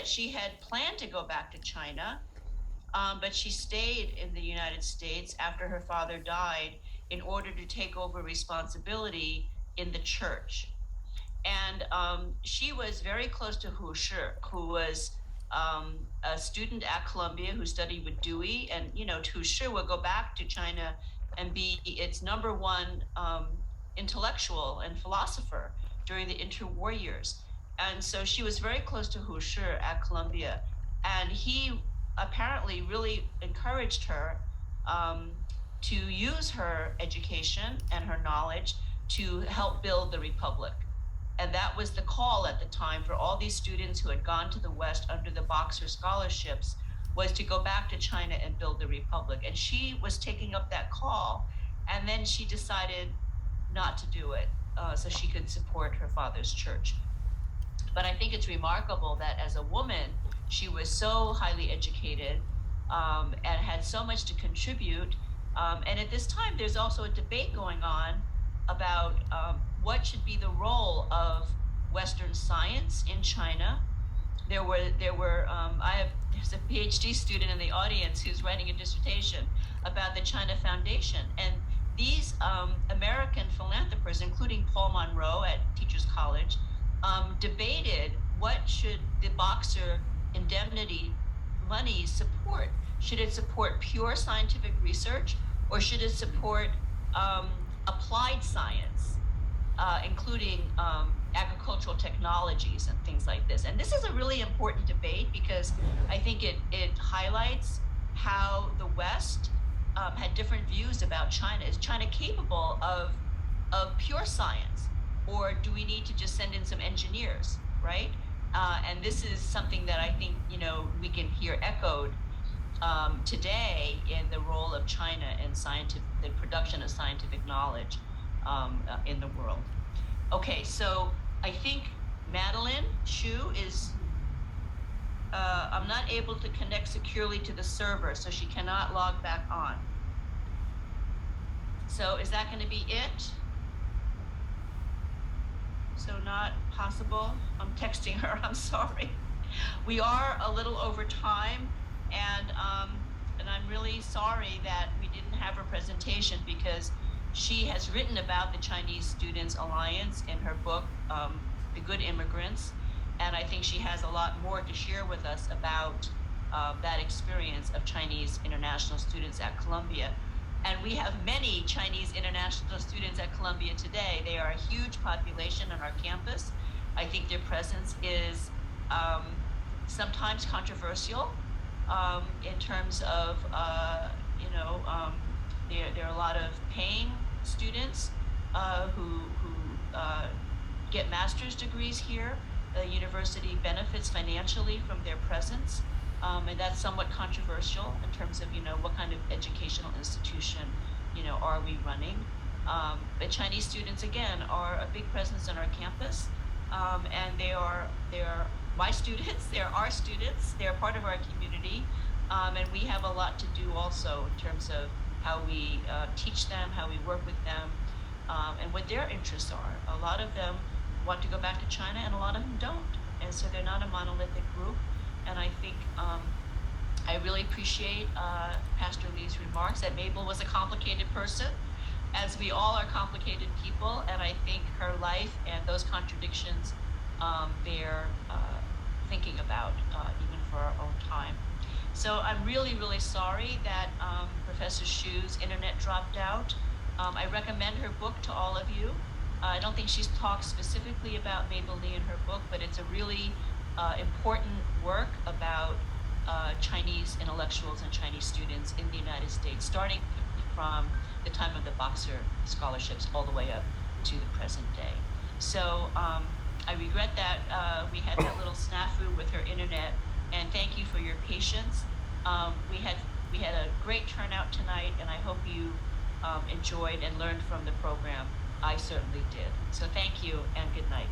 she had planned to go back to China, but she stayed in the United States after her father died in order to take over responsibility in the church. And she was very close to Hu Shi, who was a student at Columbia who studied with Dewey. And, Hu Shi would go back to China and be its number one intellectual and philosopher during the interwar years. And so she was very close to Hu Shi at Columbia. And he apparently really encouraged her um, to use her education and her knowledge to help build the Republic. And that was the call at the time for all these students who had gone to the West under the Boxer scholarships, was to go back to China and build the Republic. And she was taking up that call. And then she decided not to do it, so she could support her father's church. But I think it's remarkable that as a woman, she was so highly educated, and had so much to contribute. And at this time, there's also a debate going on about what should be the role of Western science in China. There's a PhD student in the audience who's writing a dissertation about the China Foundation. And these American philanthropists, including Paul Monroe at Teachers College, debated what should the Boxer indemnity money support. Should it support pure scientific research, or should it support applied science, including agricultural technologies and things like this? And this is a really important debate because I think it highlights how the West had different views about China. Is China capable of pure science, or do we need to just send in some engineers, right? And this is something that I think we can hear echoed today in the role of China in the production of scientific knowledge in the world. Okay, so I think Madeline Shu is. I'm not able to connect securely to the server, so she cannot log back on. So is that going to be it? So not possible. I'm texting her. I'm sorry. We are a little over time, and I'm really sorry that we didn't have her presentation because she has written about the Chinese Students Alliance in her book, The Good Immigrants, and I think she has a lot more to share with us about that experience of Chinese international students at Columbia. And we have many Chinese international students at Columbia today. They are a huge population on our campus. I think their presence is sometimes controversial in terms of, there are a lot of paying students who get master's degrees here. The university benefits financially from their presence. And that's somewhat controversial in terms of, what kind of educational institution, are we running? But Chinese students, again, are a big presence on our campus. And they are my students, they're our students, they're part of our community. And we have a lot to do also in terms of how we teach them, how we work with them, and what their interests are. A lot of them want to go back to China, and a lot of them don't. And so they're not a monolithic group. And I think I really appreciate Pastor Lee's remarks that Mabel was a complicated person, as we all are complicated people. And I think her life and those contradictions bear thinking about, even for our own time. So I'm really, really sorry that Professor Shu's internet dropped out. I recommend her book to all of you. I don't think she's talked specifically about Mabel Lee in her book, but it's a really important work about Chinese intellectuals and Chinese students in the United States, starting from the time of the Boxer scholarships all the way up to the present day. So I regret that we had that little snafu with her internet, and thank you for your patience. We had a great turnout tonight, and I hope you enjoyed and learned from the program. I certainly did. So thank you, and good night.